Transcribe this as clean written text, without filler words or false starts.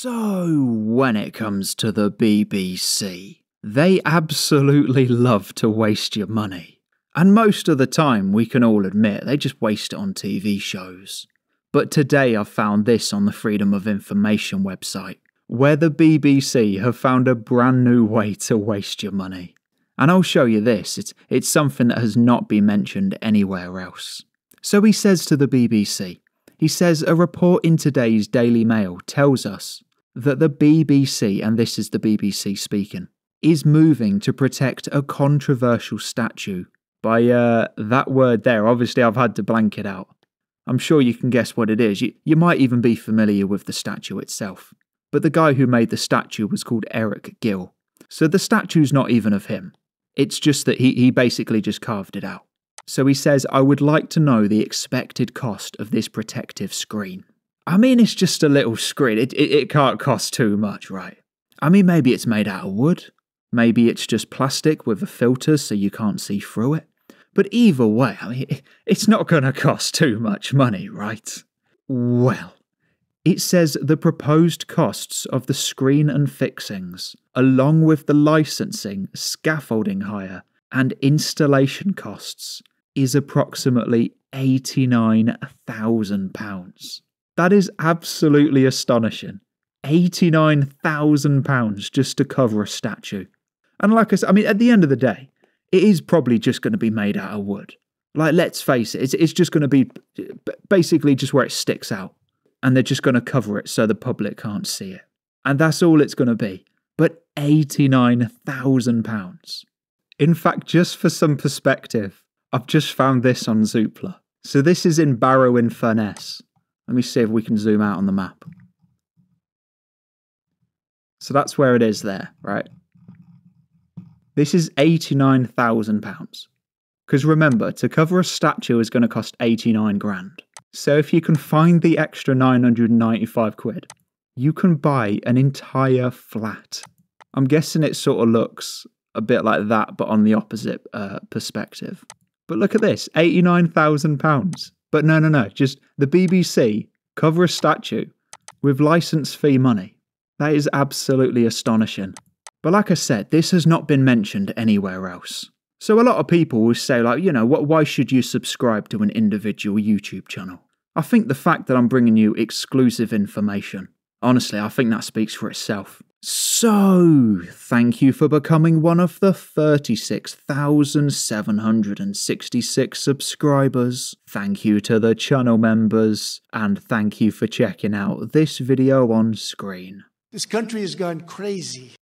So, when it comes to the BBC, they absolutely love to waste your money. And most of the time, we can all admit, they just waste it on TV shows. But today I've found this on the Freedom of Information website, where the BBC have found a brand new way to waste your money. And I'll show you this, it's something that has not been mentioned anywhere else. So he says to the BBC, he says a report in today's Daily Mail tells us that the BBC, and this is the BBC speaking, is moving to protect a controversial statue. By that word there, obviously I've had to blank it out. I'm sure you can guess what it is. You might even be familiar with the statue itself. But the guy who made the statue was called Eric Gill. So the statue's not even of him. It's just that he basically just carved it out. So he says, I would like to know the expected cost of this protective screen. I mean, it's just a little screen. It can't cost too much, right? I mean, maybe it's made out of wood. Maybe it's just plastic with a filter so you can't see through it. But either way, I mean, it's not going to cost too much money, right? Well, it says the proposed costs of the screen and fixings, along with the licensing, scaffolding hire, and installation costs, is approximately £89,000. That is absolutely astonishing. £89,000 just to cover a statue. And like I said, I mean, at the end of the day, it is probably just going to be made out of wood. Like, let's face it, it's just going to be basically just where it sticks out. And they're just going to cover it so the public can't see it. And that's all it's going to be. But £89,000. In fact, just for some perspective, I've just found this on Zoopla. So this is in Barrow-in-Furness. Let me see if we can zoom out on the map. So that's where it is there, right? This is £89,000. Because remember, to cover a statue is going to cost 89 grand. So if you can find the extra 995 quid, you can buy an entire flat. I'm guessing it sort of looks a bit like that, but on the opposite perspective. But look at this, £89,000. But no, just the BBC cover a statue with license fee money. That is absolutely astonishing. But like I said, this has not been mentioned anywhere else. So a lot of people will say, like, you know, why should you subscribe to an individual YouTube channel? I think the fact that I'm bringing you exclusive information, honestly, I think that speaks for itself. So, thank you for becoming one of the 36,766 subscribers. Thank you to the channel members, and thank you for checking out this video on screen. This country has gone crazy.